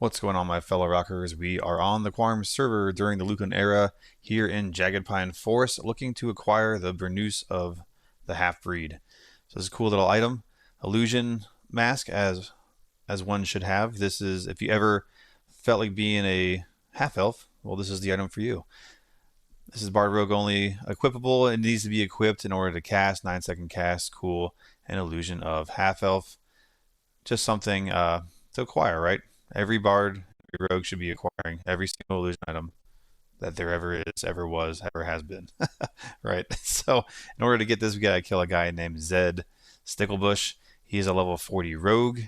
What's going on, my fellow rockers? We are on the Quarm server during the Lucan era here in Jaggedpine Forest, looking to acquire the Burnoose of the Halfbreed. So this is a cool little item, illusion mask, as one should have. This is, if you ever felt like being a half elf, well, this is the item for you. This is Bard Rogue only equipable. It needs to be equipped in order to cast 9-second cast. Cool, an illusion of half elf. Just something to acquire, right? Every bard, every rogue should be acquiring every single illusion item that there ever is, ever was, ever has been. Right? So, in order to get this, we gotta kill a guy named Zed Sticklebush. He is a level 40 rogue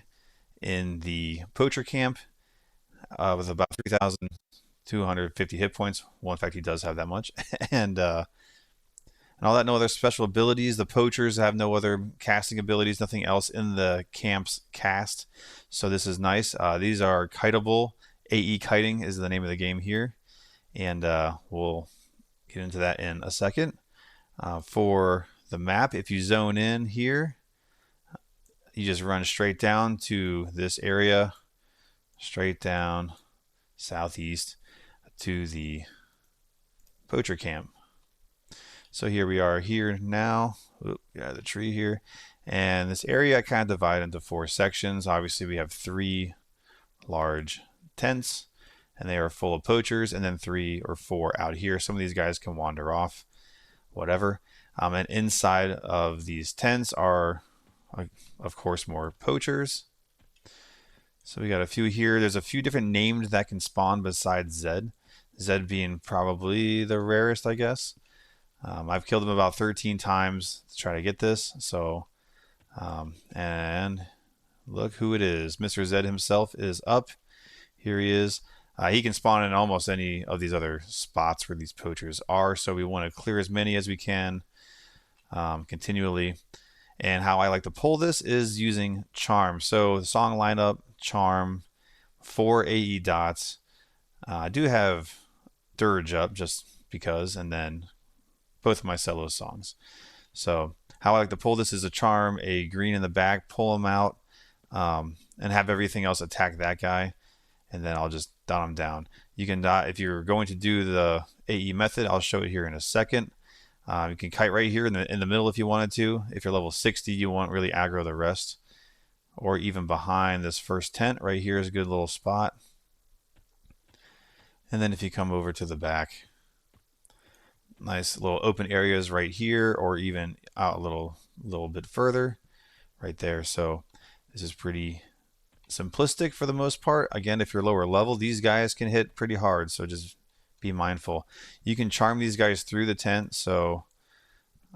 in the poacher camp with about 3,250 hit points. Well, in fact, he does have that much. And all that, no other special abilities. The poachers have no other casting abilities, nothing else in the camp's cast. So this is nice. These are kiteable. AE kiting is the name of the game here. And we'll get into that in a second. For the map, if you zone in here, you just run straight down to this area, straight down southeast to the poacher camp. So here we are here now. Oop, got the tree here. And this area I kind of divide into 4 sections. Obviously we have 3 large tents and they are full of poachers, and then 3 or 4 out here. Some of these guys can wander off, whatever. And inside of these tents are, of course, more poachers. So we got a few here. There's a few different named that can spawn besides Zed. Zed being probably the rarest, I guess. I've killed him about 13 times to try to get this. So, and look who it is. Mr. Zed himself is up. Here he is. He can spawn in almost any of these other spots where these poachers are. So we want to clear as many as we can continually. And how I like to pull this is using Charm. So the song lineup, Charm, 4 AE dots. I do have Dirge up just because, and then both of my solo songs. So how I like to pull this is a charm, a green in the back, pull them out, and have everything else attack that guy, and then I'll just dot him down. You can dot if you're going to do the AE method. I'll show it here in a second. You can kite right here in the middle if you wanted to. If you're level 60, you won't really aggro the rest, or even behind this first tent right here is a good little spot. And then if you come over to the back, nice little open areas right here, or even out a little bit further right there. So this is pretty simplistic for the most part. Again, if you're lower level, these guys can hit pretty hard, so just be mindful. You can charm these guys through the tent, so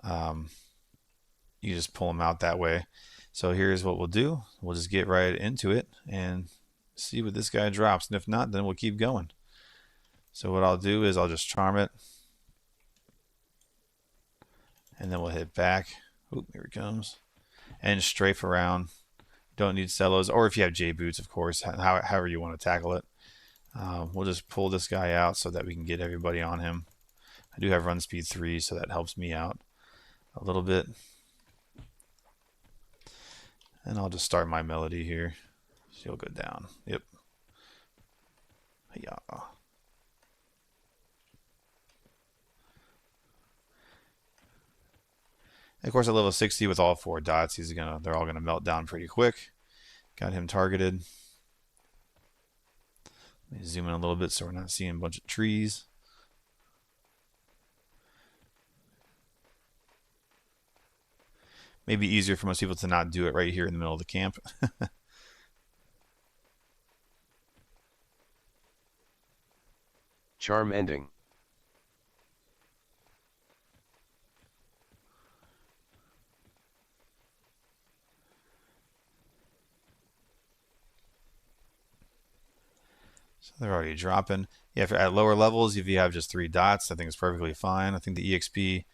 you just pull them out that way. So here's what we'll do. We'll just get right into it and see what this guy drops, and if not, then we'll keep going. So what I'll do is I'll just charm it, and then we'll hit back. Oop, here it comes. And strafe around. Don't need cellos, or if you have J boots, of course, however you want to tackle it. We'll just pull this guy out so that we can get everybody on him. I do have run speed 3, so that helps me out a little bit. And I'll just start my melody here. She'll go down. Yep. Yeah. Of course, at level 60 with all 4 dots, they're all gonna melt down pretty quick. Got him targeted. Let me zoom in a little bit so we're not seeing a bunch of trees. Maybe easier for most people to not do it right here in the middle of the camp. Charm ending. So they're already dropping. Yeah, at lower levels, if you have just 3 dots, I think it's perfectly fine. I think the EXP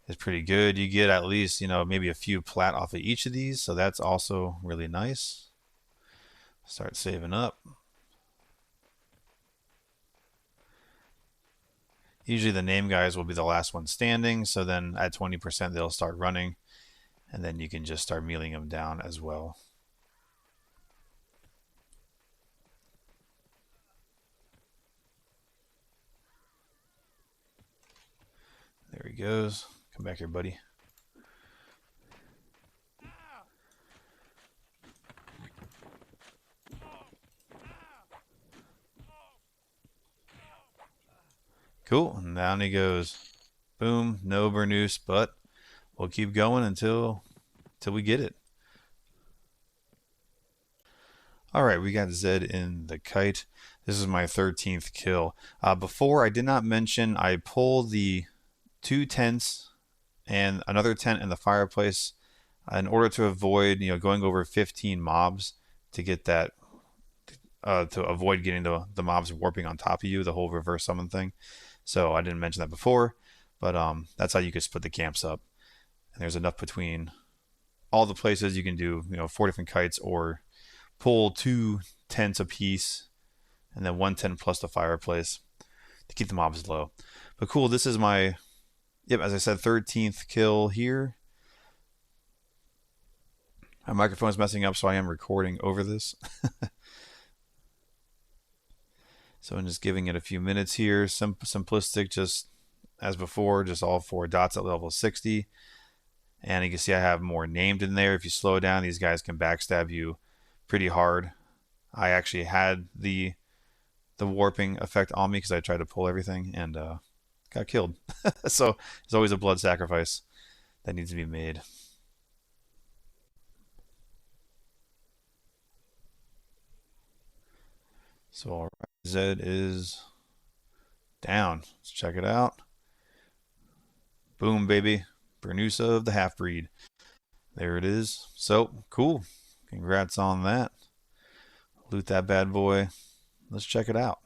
is pretty good. You get at least, maybe a few plat off of each of these, so that's also really nice. Start saving up. Usually the name guys will be the last one standing, so then at 20% they'll start running, and then you can just start mealing them down as well. he goes. Come back here, buddy. Cool. And down he goes. Boom. No Burnoose, but we'll keep going until we get it. All right, we got Zed in the kite. This is my 13th kill. Before, I did not mention I pulled the 2 tents and another tent in the fireplace in order to avoid, going over 15 mobs to get that, to avoid getting the mobs warping on top of you, the whole reverse summon thing. So I didn't mention that before, but that's how you could split the camps up. And there's enough between all the places you can do, 4 different kites or pull 2 tents apiece and then 1 tent plus the fireplace to keep the mobs low. But cool, this is my, as I said, 13th kill here. My microphone's messing up, so I am recording over this. So I'm just giving it a few minutes here. Simplistic, just as before, just all 4 dots at level 60. And you can see I have more named in there. If you slow down, these guys can backstab you pretty hard. I actually had the warping effect on me because I tried to pull everything and got killed. So there's always a blood sacrifice that needs to be made. So all right, Zed is down. Let's check it out. Boom, baby. Burnoose of the Halfbreed. There it is. So cool. Congrats on that. Loot that bad boy. Let's check it out.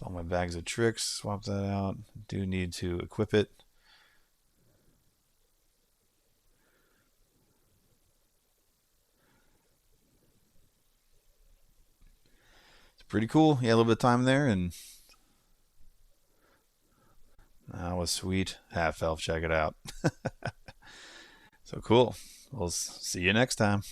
All my bags of tricks. Swap that out. Do need to equip it. It's pretty cool. Yeah, a little bit of time there, and that was sweet. Half elf. Check it out. So cool. We'll see you next time.